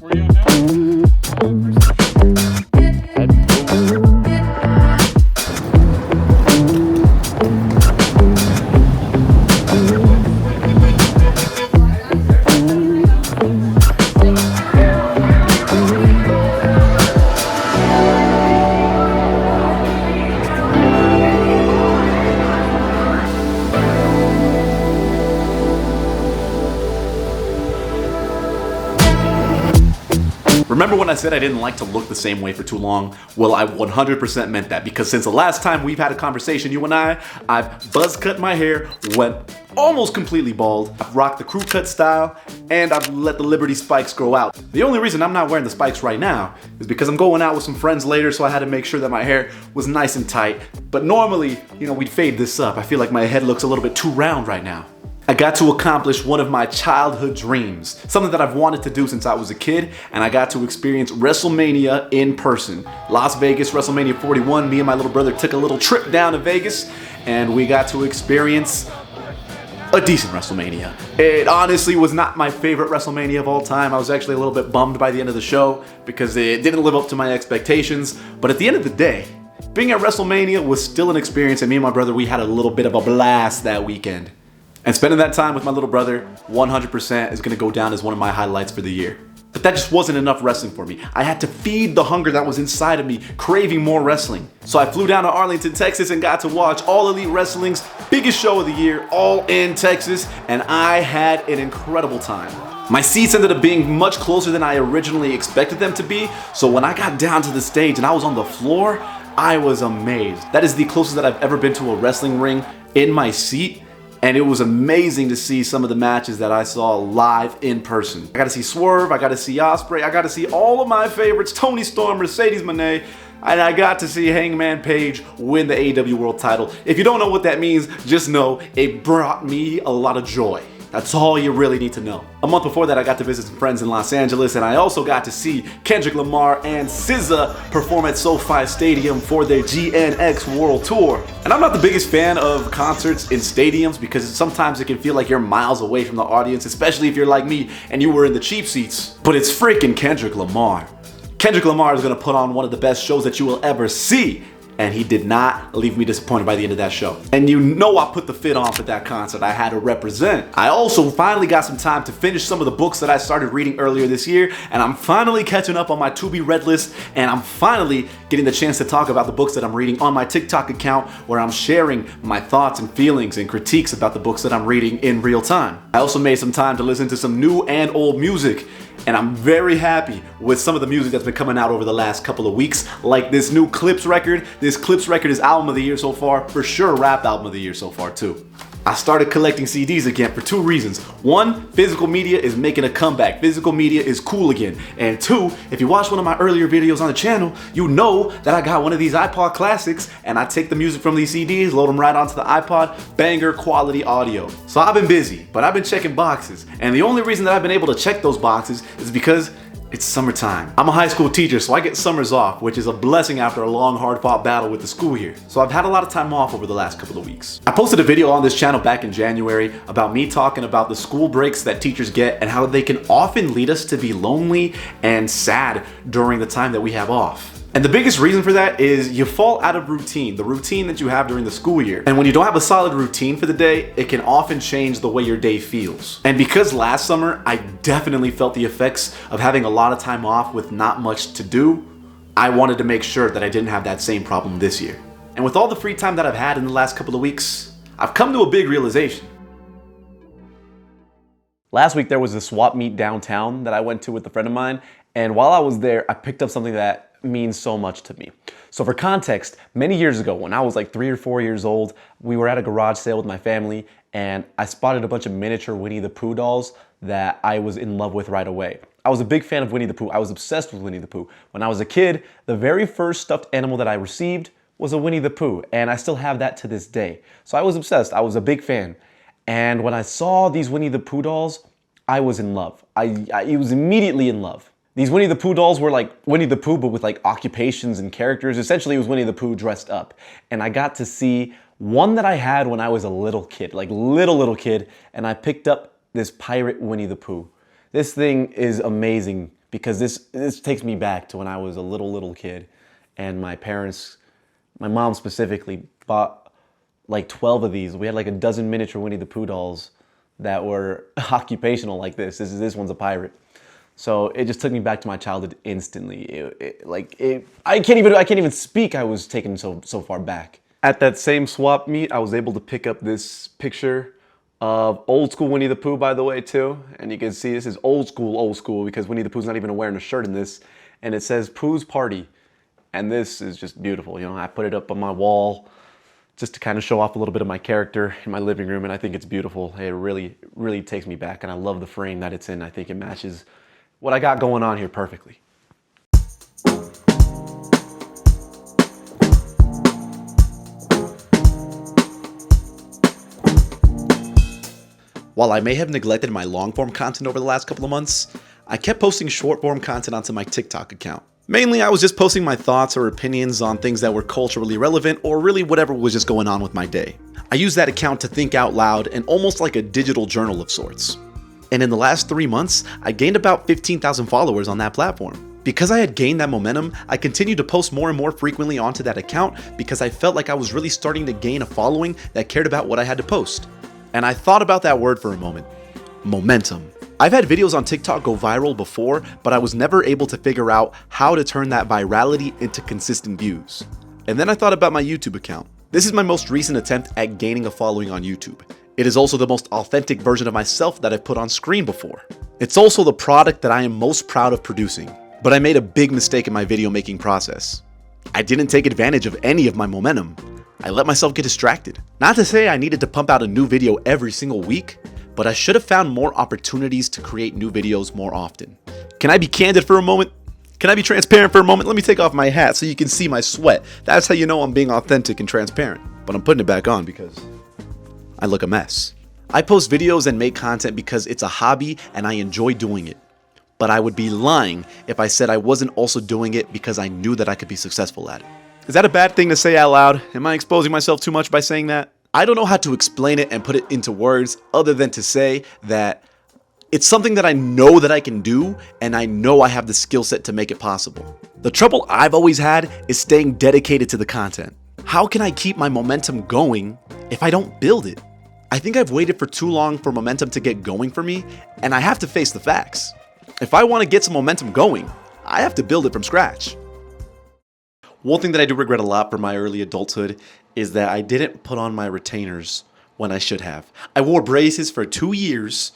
Where you at now? Remember when I said I didn't like to look the same way for too long? Well, I 100% meant that, because since the last time we've had a conversation, you and I've buzz cut my hair, went almost completely bald, I've rocked the crew cut style, and I've let the Liberty spikes grow out. The only reason I'm not wearing the spikes right now is because I'm going out with some friends later, so I had to make sure that my hair was nice and tight. But normally, you know, we'd fade this up. I feel like my head looks a little bit too round right now. I got to accomplish one of my childhood dreams, something that I've wanted to do since I was a kid, and I got to experience WrestleMania in person. Las Vegas, WrestleMania 41, me and my little brother took a little trip down to Vegas, and we got to experience a decent WrestleMania. It honestly was not my favorite WrestleMania of all time. I was actually a little bit bummed by the end of the show because it didn't live up to my expectations, but at the end of the day, being at WrestleMania was still an experience, and me and my brother, we had a little bit of a blast that weekend. And spending that time with my little brother, 100% is gonna go down as one of my highlights for the year. But that just wasn't enough wrestling for me. I had to feed the hunger that was inside of me, craving more wrestling. So I flew down to Arlington, Texas and got to watch All Elite Wrestling's biggest show of the year, all in Texas, and I had an incredible time. My seats ended up being much closer than I originally expected them to be, so when I got down to the stage and I was on the floor, I was amazed. That is the closest that I've ever been to a wrestling ring in my seat. And it was amazing to see some of the matches that I saw live in person. I got to see Swerve, I got to see Ospreay, I got to see all of my favorites, Tony Storm, Mercedes Moné, and I got to see Hangman Page win the AEW World title. If you don't know what that means, just know it brought me a lot of joy. That's all you really need to know. A month before that, I got to visit some friends in Los Angeles, and I also got to see Kendrick Lamar and SZA perform at SoFi Stadium for their GNX World Tour. And I'm not the biggest fan of concerts in stadiums because sometimes it can feel like you're miles away from the audience, especially if you're like me and you were in the cheap seats. But it's freaking Kendrick Lamar. Kendrick Lamar is gonna put on one of the best shows that you will ever see. And he did not leave me disappointed by the end of that show. And you know I put the fit on for that concert. I had to represent. I also finally got some time to finish some of the books that I started reading earlier this year, and I'm finally catching up on my to-be read list, and I'm finally getting the chance to talk about the books that I'm reading on my TikTok account, where I'm sharing my thoughts and feelings and critiques about the books that I'm reading in real time. I also made some time to listen to some new and old music, and I'm very happy with some of the music that's been coming out over the last couple of weeks, like this new Clips record. This Clips record is album of the year so far, for sure rap album of the year so far too. I started collecting CDs again for two reasons. One, physical media is making a comeback. Physical media is cool again. And two, if you watch one of my earlier videos on the channel, you know that I got one of these iPod classics and I take the music from these CDs, load them right onto the iPod, banger quality audio. So I've been busy, but I've been checking boxes. And the only reason that I've been able to check those boxes is because it's summertime. I'm a high school teacher, so I get summers off, which is a blessing after a long, hard-fought battle with the school year. So I've had a lot of time off over the last couple of weeks. I posted a video on this channel back in January about me talking about the school breaks that teachers get and how they can often lead us to be lonely and sad during the time that we have off. And the biggest reason for that is you fall out of routine, the routine that you have during the school year. And when you don't have a solid routine for the day, it can often change the way your day feels. And because last summer, I definitely felt the effects of having a lot of time off with not much to do, I wanted to make sure that I didn't have that same problem this year. And with all the free time that I've had in the last couple of weeks, I've come to a big realization. Last week, there was a swap meet downtown that I went to with a friend of mine. And while I was there, I picked up something that means so much to me. So for context, many years ago, when I was like 3 or 4 years old, we were at a garage sale with my family and I spotted a bunch of miniature Winnie the Pooh dolls that I was in love with right away. I was a big fan of Winnie the Pooh. I was obsessed with Winnie the Pooh. When I was a kid, the very first stuffed animal that I received was a Winnie the Pooh, and I still have that to this day. So I was obsessed. I was a big fan. And when I saw these Winnie the Pooh dolls, I was in love. I was immediately in love. These Winnie the Pooh dolls were like Winnie the Pooh, but with like occupations and characters. Essentially, it was Winnie the Pooh dressed up. And I got to see one that I had when I was a little kid, like little kid, and I picked up this pirate Winnie the Pooh. This thing is amazing. because this takes me back to when I was a little kid, and my parents, my mom specifically, bought like 12 of these. We had like a dozen miniature Winnie the Pooh dolls that were occupational like this. This one's a pirate. So it just took me back to my childhood instantly. I can't even speak. I was taken so far back. At that same swap meet, I was able to pick up this picture of old school Winnie the Pooh, by the way, too. And you can see this is old school, because Winnie the Pooh's not even wearing a shirt in this. And it says Pooh's Party. And this is just beautiful. You know, I put it up on my wall just to kind of show off a little bit of my character in my living room. And I think it's beautiful. It really takes me back. And I love the frame that it's in. I think it matches what I got going on here perfectly. While I may have neglected my long-form content over the last couple of months, I kept posting short-form content onto my TikTok account. Mainly, I was just posting my thoughts or opinions on things that were culturally relevant or really whatever was just going on with my day. I used that account to think out loud and almost like a digital journal of sorts. And in the last 3 months, I gained about 15,000 followers on that platform. Because I had gained that momentum, I continued to post more and more frequently onto that account because I felt like I was really starting to gain a following that cared about what I had to post. And I thought about that word for a moment. Momentum. I've had videos on TikTok go viral before, but I was never able to figure out how to turn that virality into consistent views. And then I thought about my YouTube account. This is my most recent attempt at gaining a following on YouTube. It is also the most authentic version of myself that I've put on screen before. It's also the product that I am most proud of producing. But I made a big mistake in my video making process. I didn't take advantage of any of my momentum. I let myself get distracted. Not to say I needed to pump out a new video every single week, but I should have found more opportunities to create new videos more often. Can I be candid for a moment? Can I be transparent for a moment? Let me take off my hat so you can see my sweat. That's how you know I'm being authentic and transparent. But I'm putting it back on because I look a mess. I post videos and make content because it's a hobby and I enjoy doing it. But I would be lying if I said I wasn't also doing it because I knew that I could be successful at it. Is that a bad thing to say out loud? Am I exposing myself too much by saying that? I don't know how to explain it and put it into words other than to say that it's something that I know that I can do and I know I have the skill set to make it possible. The trouble I've always had is staying dedicated to the content. How can I keep my momentum going if I don't build it? I think I've waited for too long for momentum to get going for me, and I have to face the facts. If I want to get some momentum going, I have to build it from scratch. One thing that I do regret a lot from my early adulthood is that I didn't put on my retainers when I should have. I wore braces for 2 years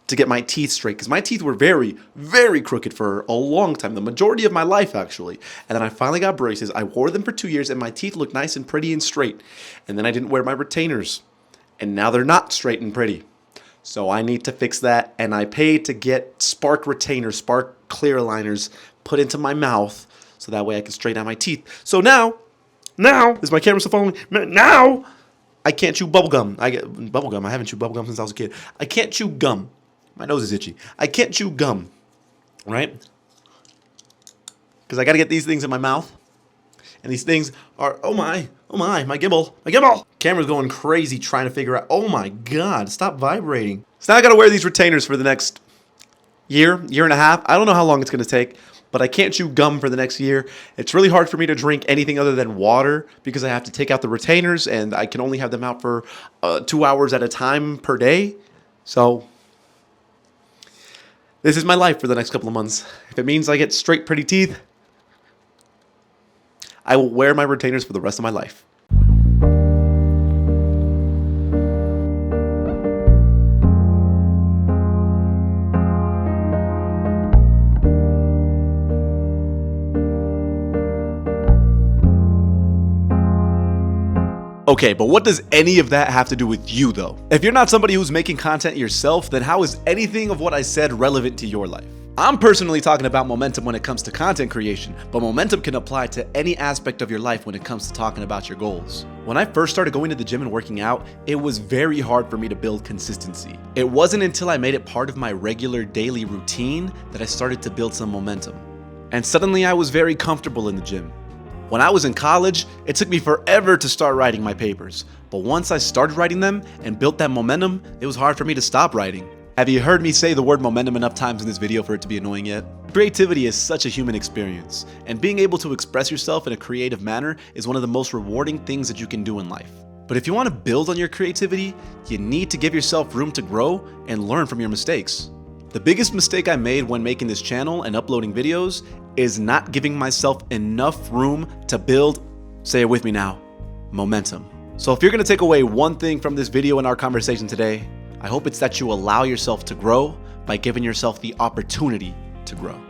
to get my teeth straight because my teeth were very, very crooked for a long time, the majority of my life actually. And then I finally got braces. I wore them for 2 years and my teeth looked nice and pretty and straight. And then I didn't wear my retainers and now they're not straight and pretty. So I need to fix that, and I paid to get Spark retainers, Spark clear aligners put into my mouth so that way I can straighten out my teeth. So now, is my camera still following me? Now, I can't chew bubblegum. I haven't chewed bubblegum since I was a kid. I can't chew gum. My nose is itchy. I can't chew gum, right? Because I got to get these things in my mouth. And these things are, oh my gimbal. Camera's going crazy trying to figure out, oh my God, stop vibrating. So now I got to wear these retainers for the next year and a half. I don't know how long it's going to take, but I can't chew gum for the next year. It's really hard for me to drink anything other than water because I have to take out the retainers and I can only have them out for 2 hours at a time per day. So this is my life for the next couple of months. If it means I get straight, pretty teeth, I will wear my retainers for the rest of my life. Okay, but what does any of that have to do with you though? If you're not somebody who's making content yourself, then how is anything of what I said relevant to your life? I'm personally talking about momentum when it comes to content creation, but momentum can apply to any aspect of your life when it comes to talking about your goals. When I first started going to the gym and working out, it was very hard for me to build consistency. It wasn't until I made it part of my regular daily routine that I started to build some momentum. And suddenly I was very comfortable in the gym. When I was in college, it took me forever to start writing my papers, but once I started writing them and built that momentum, it was hard for me to stop writing. Have you heard me say the word momentum enough times in this video for it to be annoying yet? Creativity is such a human experience, and being able to express yourself in a creative manner is one of the most rewarding things that you can do in life. But if you want to build on your creativity, you need to give yourself room to grow and learn from your mistakes. The biggest mistake I made when making this channel and uploading videos is not giving myself enough room to build, say it with me now, momentum. So if you're going to take away one thing from this video and our conversation today, I hope it's that you allow yourself to grow by giving yourself the opportunity to grow.